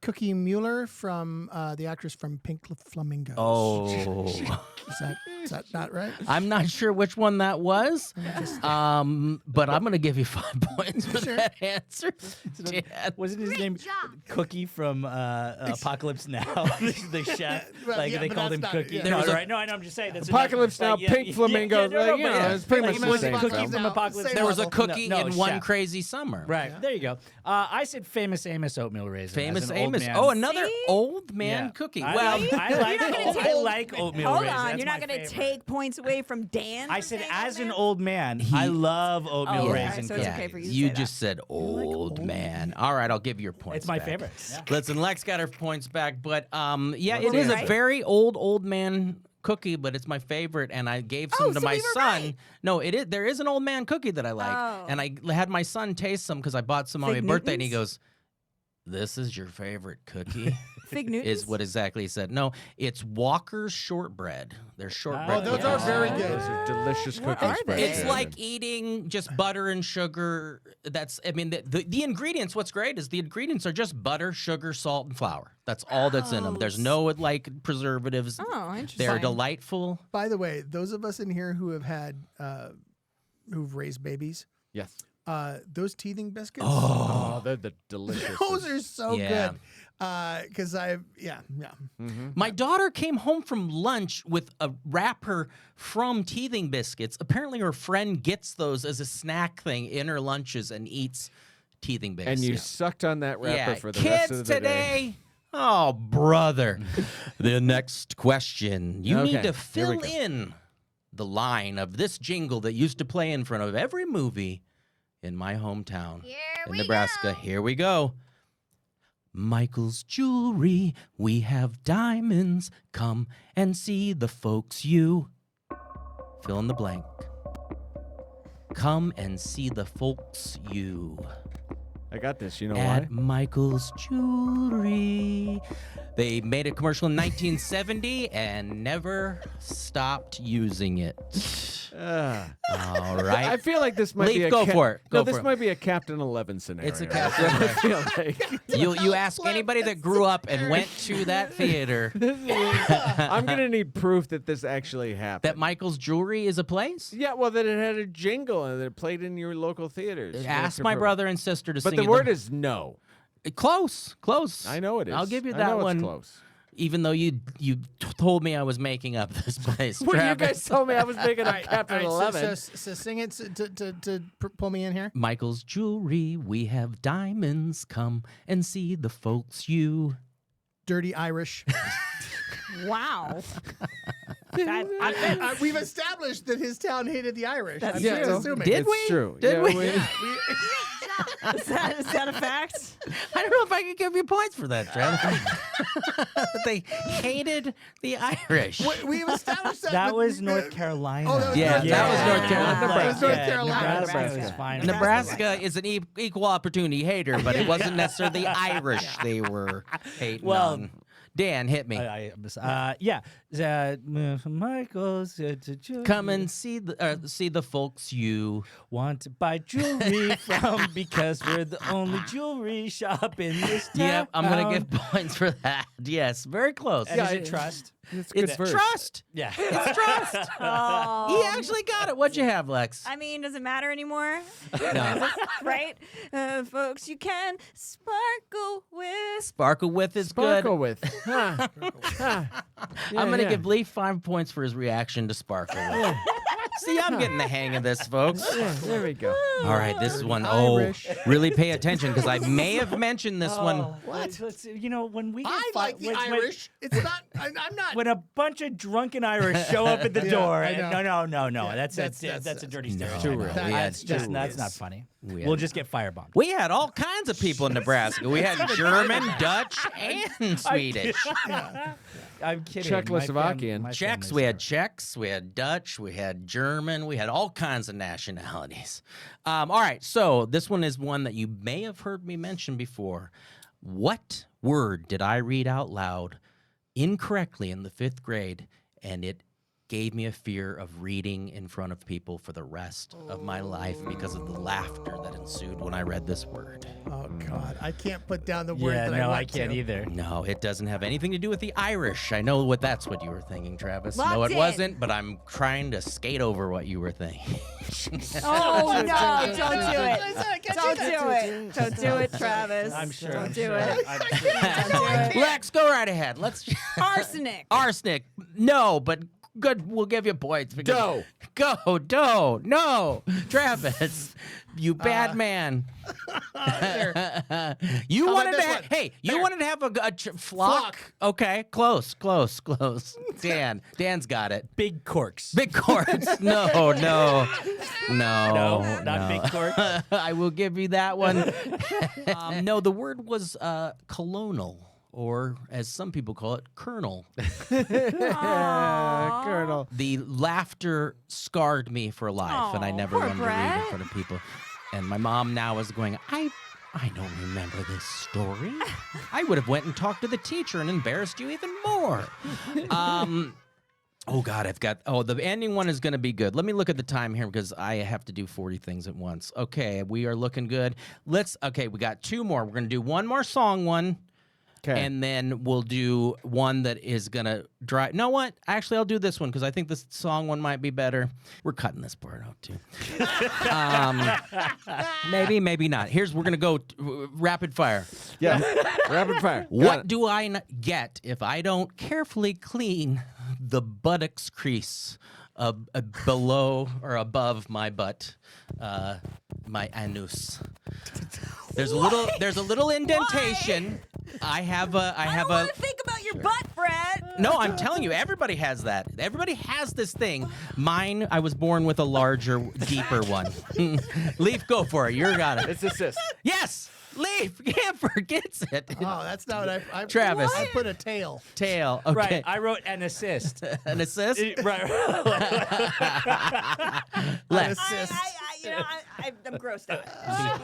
Cookie Mueller from the actress from Pink Flamingos. Oh, Is that not right? I'm not sure which one that was, but I'm going to give you 5 points for that answer. Dan. Wasn't his name Cookie from Apocalypse Now? The chef, Well, like yeah, they but called him that's not- Cookie. yeah. No, There was a- right? No, I know. I'm just saying that's Apocalypse Now, Pink Flamingo. no, you know, but it's pretty like, much it the was same Cookie film. from Apocalypse Same Now. There was a level. cookie No, in One chef. Crazy Summer. Right, there you go. I said Famous Amos oatmeal raisin. Famous as an old Amos. man. Oh, another See? old man Yeah. cookie. I Well, like, I like oatmeal Hold raisin. on. That's You're not my going to favorite. take points away from Dan? I for said, saying as old an man? old man, I love oatmeal Oh, raisin so it's cookies. okay for you to You say just said old man. All right, I'll give you your points. It's my back. favorite. Yeah. Listen, Lex got her points back, but yeah, Let's it is see a it. very old man cookie, but it's my favorite, and I gave some to so my we were son. right. No, it is. There is an old man cookie that I like, Oh. and I had my son taste some because I bought some on my Fig birthday, and he Newtons? goes, "This is your favorite cookie." Fig Newtons? Is what exactly he said. No, it's Walker's shortbread. They're shortbread. those cookies. are very good. Those are delicious What cookies. are they? Brandon. It's like eating just butter and sugar. I mean, the ingredients, what's great is the ingredients are just butter, sugar, salt, and flour. That's all that's in them. There's no like preservatives. Oh, interesting. They're delightful. By the way, those of us in here who have had, who've raised babies, Yes. those teething biscuits, Oh, they're the delicious. those are so Yeah. good. Because yeah. My daughter came home from lunch with a wrapper from teething biscuits. Apparently, her friend gets those as a snack thing in her lunches and eats teething biscuits. And you sucked on that wrapper yeah, for the kids rest of the today. day. Oh, brother. The next question. You need Okay, to here we fill go. in the line of this jingle that used to play in front of every movie in my hometown in Nebraska. Here we go. Michael's Jewelry, we have diamonds. Come and see the folks you. Fill in the blank. Come and see the folks you. I got this. You know At why? Michael's Jewelry. They made a commercial in 1970 and never stopped using it. All right. I feel like this might Leif, be a go for it. Go no, for this it. might be a Captain 11 scenario. It's a Captain I feel like. You ask anybody that grew up and went to that theater I'm gonna need proof that this actually happened. that Michael's Jewelry is a place. Yeah, well, that it had a jingle and that it played in your local theaters. Ask my brother and sister to But sing the it. word is no. Close. I know it is. I'll give you I that know one. It's close. Even though you told me I was making up this place. Well, you Travis. guys told me I was making a Captain All right, 11. so sing it to pull me in here. Michael's Jewelry, we have diamonds. Come and see the folks you. Dirty Irish. Wow. We've established that his town hated the Irish. That's I'm true. just assuming. Did It's we? true. Did Yeah, we? Is that a fact? I don't know if I could give you points for that, Travis. They hated the Irish. We've established that. That with- was North Carolina. Oh, that was Yeah, North that was Carolina. North Carolina. That was North Yeah, Carolina. Nebraska was fine. Nebraska is an equal opportunity hater, but it wasn't necessarily the Irish they were hating Well, on. Dan, hit me. Michael's Come and see the folks you. want to buy jewelry from because we're the only jewelry shop in this town. Yep, I'm gonna give points for that. Yes, very close. And is it trust? It's good It's verse. trust. Yeah. It's trust. Oh. He actually got it. What'd you have, Lex? I mean, does it matter anymore? No. Right? Folks, you can sparkle with. Sparkle with is Sparkle good. with. Huh. Huh. I'm gonna yeah. give Leif 5 points for his reaction to Sparkle with. See, I'm getting the hang of this, folks. Yeah, there we go. All right, this is one. Irish. Really pay attention because I may have mentioned this one. What? You know, when we get I like the Irish. It's not. I'm not. when a bunch of drunken Irish show up at the Yeah, door, I and know. no, Yeah, that's that's a dirty No, stereotype. too real. That's That's just that's not funny. We We'll had- just get firebombed. We had all kinds of people in Nebraska. We had German, Dutch, and Swedish. I'm kidding. Czechoslovakian. My Czechs, family's we had there. Czechs, we had Dutch, we had German, we had all kinds of nationalities. All right, so this one is one that you may have heard me mention before. What word did I read out loud incorrectly in the 5th grade, and it gave me a fear of reading in front of people for the rest of my life because of the laughter that ensued when I read this word? Oh God, I can't put down the word Yeah, that I no, want I can't to. either. No, it doesn't have anything to do with the Irish. I know that's what you were thinking, Travis. No, Locked it in. wasn't, but I'm trying to skate over what you were thinking. Oh, no, don't do I it. said I can't Don't do do it. Don't do it, Travis. I'm sure. Don't I'm do sure. it. I'm sure. Don't do it. Lex, go right ahead. Let's Arsenic. arsenic. No, but good. We'll give you points. Because... Go. No, Travis, you bad man. You How wanted about to. this one? Hey, you There. wanted to have a flock. Okay, close. Dan's got it. Big corks. Big corks. No. No, not big corks. I will give you that one. No, the word was colonel, or as some people call it, colonel. Aw. Colonel. The laughter scarred me for life, and I Aw, never poor wanted to read in Brett. front of people. And my mom now is going, I don't remember this story. I would have went and talked to the teacher and embarrassed you even more. Oh God, the ending one is going to be good. Let me look at the time here because I have to do 40 things at once. Okay, we are looking good. We got 2 more. We're going to do one more song one. Okay. And then we'll do one that is going to drive. No, what? Actually, I'll do this one because I think this song one might be better. We're cutting this part out, too. Maybe not. We're going to go rapid fire. Yeah. Rapid fire. What do I get if I don't carefully clean the buttocks crease below or above my butt, my anus? There's a little indentation. I have a. I want to think about your butt, Brett. No, I'm telling you, everybody has that. Everybody has this thing. Mine, I was born with a larger, deeper one. Leif, go for it. You got it. It's a cyst. Yes, Leif Gantvoort gets it. Oh, that's not what I Travis. I put a tail. Tail. Okay. Right. I wrote an assist. An assist. Right. Left. I'm grossed out.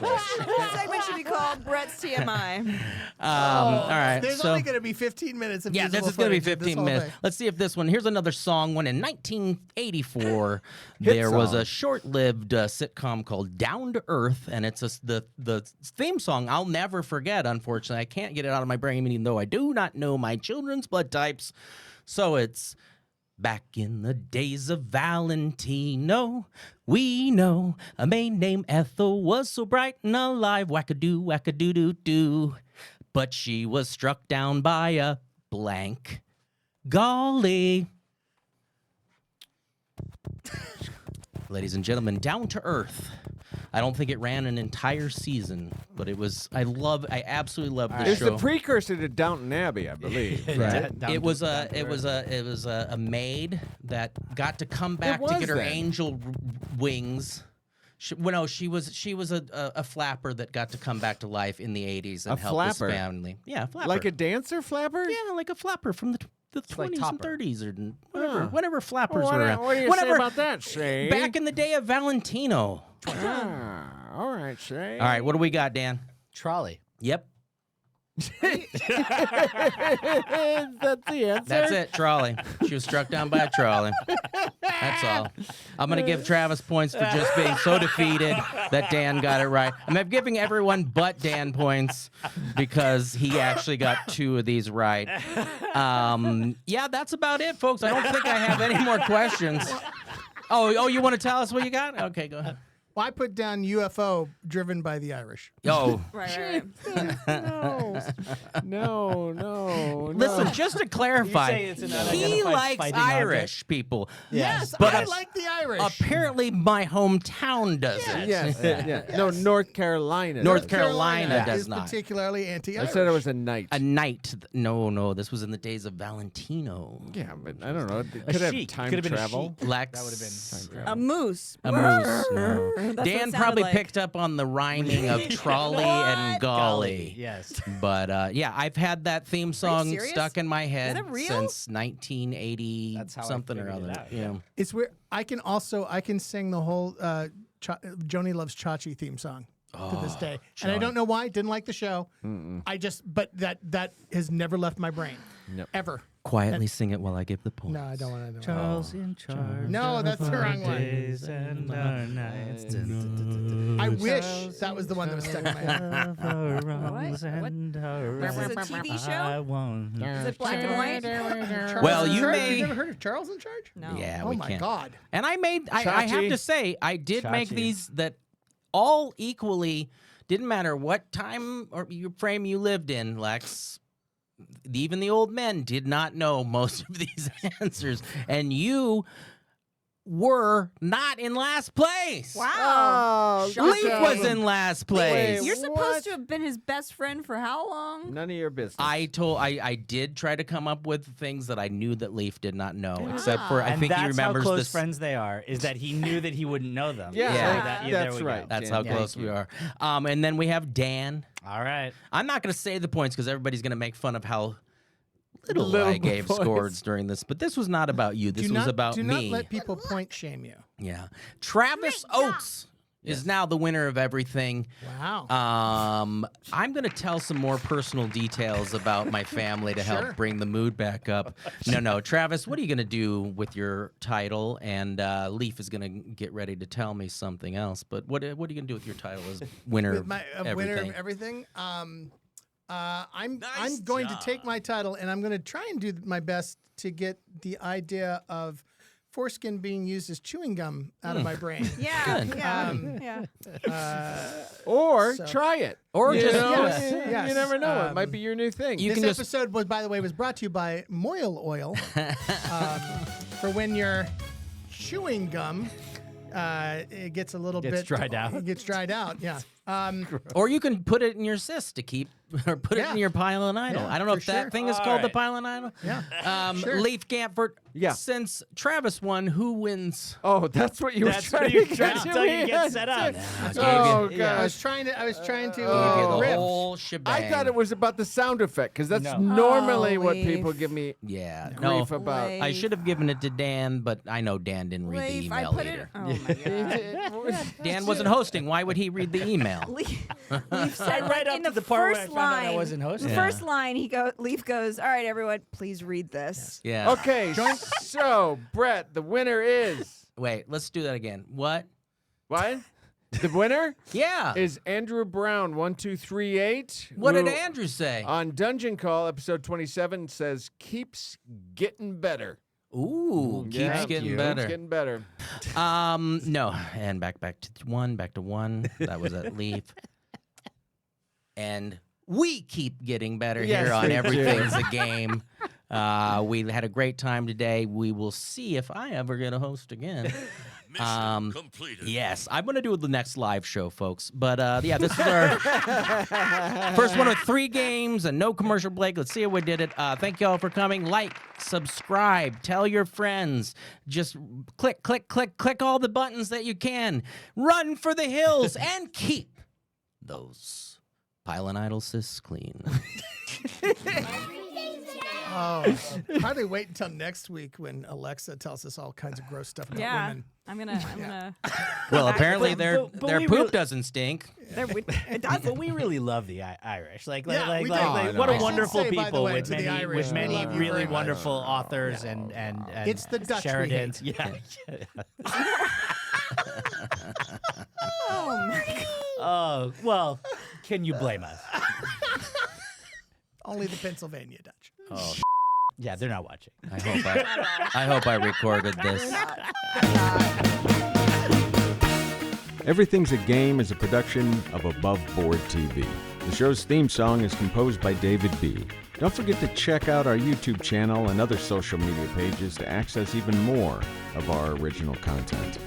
This segment should be called Brett's TMI. All right. There's so, only going to be 15 minutes of yeah, this musical is going to be footage of this 15 whole minutes. thing. Let's see if this one. Here's another song. When in 1984, there was song. a short-lived sitcom called Down to Earth, and it's the theme song I'll never forget. Unfortunately, I can't get it out of my brain, even though I do not know my children's blood types. So it's. Back in the days of Valentino, we know a maid named Ethel was so bright and alive, wackadoo, wackadoo-doo-doo. But she was struck down by a blank. Golly. Ladies and gentlemen, Down to Earth. I don't think it ran an entire season, but it was. I absolutely love this It's show. the precursor to Downton Abbey, I believe. Right. It was a maid that got to come back to was get her then. angel wings. She was a flapper that got to come back to life in the 80s and A help flapper? his family. Yeah, a flapper. Like a dancer flapper? yeah, like a flapper from the like 20s and Topper. 30s or whatever, Huh. whenever flappers What, were around. what do you whenever, say about that, Shay? back in the day of Valentino. All right, Shay. All right, what do we got, Dan? Trolley. Yep, That's the answer. that's it. Trolley. She was struck down by a trolley. That's all. I'm going to give Travis points for just being so defeated that Dan got it right. I'm giving everyone but Dan points because he actually got 2 of these right. Yeah, that's about it, folks. I don't think I have any more questions. Oh, you want to tell us what you got? Okay, go ahead. Well, I put down UFO driven by the Irish. Oh. Right. No. Listen, just to clarify, say it's an he unidentified likes fighting Irish people. Yes, But I a- like the Irish. Apparently, my hometown doesn't. Yes. Yeah. No, North Carolina. North Carolina does is not. particularly I anti-Irish. said it was a knight. A knight. No, this was in the days of Valentino. Yeah, but I don't know. It A could have sheik. time Could have been a travel. sheik. Lex. That would have been A moose. A moose. No. That's what Dan it probably sounded like. picked up on the rhyming of trolley and golly. Yes. But yeah, I've had that theme song serious? stuck in my head it real? since 1980 That's how I something or figured it other. out, Yeah. It's where I can sing the whole Joni Loves Chachi theme song to this day, and I don't know why. Didn't like the show. But that has never left my brain. Nope. Ever. Quietly sing it while I give the points. No, I don't want to. Charles in charge. No, that's the wrong one. Days and our nights. I wish that was the one that was stuck in my head. What? This is a TV show? Is it black and white? Charles Well, in you Charge? may- You've never heard of Charles in Charge? No. Yeah, Oh we my can't. God. And I have Chachi. to say, I did make Chachi. these that all equally didn't matter what time or your frame you lived in, Lex. Even the old men did not know most of these answers, and you were not in last place. Wow. Leif Shocking. was in last place. You're What? supposed to have been his best friend for how long? None of your business. I did try to come up with things that I knew that Leif did not know, except for I And think that's he remembers how close this. friends they are, is that he knew that he wouldn't know them. Yeah, Yeah. there that's we go. right. That's Dan, how thank close we you. are. And then we have Dan. All right. I'm not going to say the points because everybody's going to make fun of how little Little I gave points. scores during this. But this was not about you. This was about do me. not let people point shame you. Yeah. Travis Oates is now the winner of everything. Wow. I'm going to tell some more personal details about my family to Sure. help bring the mood back up. No, Travis, what are you going to do with your title? And Leif is going to get ready to tell me something else. But what are you going to do with your title as winner With of my everything? winner of everything. I'm going to take my title and I'm going to try and do my best to get the idea of foreskin being used as chewing gum out of my brain. Yeah. Good. Yeah. Or So- try it. Or You just know, Yes, you yes. never know. It might be your new thing. You This can just episode was, by the way, was brought to you by Moil Oil for when you're chewing gum. It gets a little Gets bit dried out. It gets dried out. Yeah. or you can put it in your cyst to keep or put it in your pile and idle. Yeah, I don't know for if that sure. thing is All called the right. pile and idle. Yeah. Sure. Leif Gantvoort. Yeah. Since Travis won, who wins? Oh, that's what you were That's trying what to you're get trying to to tell you me. get set up. Oh, you- God. I was trying to. Gave you Oh. the riff. whole shebang. I thought it was about the sound effect because that's No. normally Oh, what Leif. people give me Yeah. grief No. about. Leif. I should have given it to Dan, but I know Dan didn't read the Leif, I email put either. it. Oh my god. Dan wasn't hosting. Why would he read the email? Leif said Right like, up in to the the part where I first found out I line. wasn't hosting. The Yeah. first line, Leif goes, "All right, everyone, please read this." Yeah. Okay, so Brett, the winner is Wait, let's do that again. What? what? The winner Yeah. is Andrew Brown 1238. What did who, Andrew say? on Dungeon Call episode 27 says keeps getting better. Ooh, keeps Yeah, getting keeps better. getting better. No, and back to one. That was at Leaf. And we keep getting better Yes, here on we do. Everything's a Game. We had a great time today. We will see if I ever get a host again. Mission completed. Yes, I'm going to do the next live show, folks. But yeah, this is our first one with 3 games and no commercial break. Let's see how we did it. Thank you all for coming. Like, subscribe, tell your friends. Just click, click, click, click all the buttons that you can. Run for the hills and keep those pile and idle cysts clean. Oh, probably wait until next week when Alexa tells us all kinds of gross stuff about Yeah, women. I'm gonna. Well, apparently their but their we poop really- doesn't stink. It does. But we really love the Irish. Yeah, we do. What I a should wonderful say, by the people way, with to the many Irish, with we many love you really very much. wonderful authors and It's the Dutch we Sheridans. hate. Yeah. Oh my god. Oh well, can you blame us? Only the Pennsylvania Dutch. Oh, Yeah, they're not watching. I hope I recorded this. Everything's a Game is a production of Above Board TV. The show's theme song is composed by David B. Don't forget to check out our YouTube channel and other social media pages to access even more of our original content.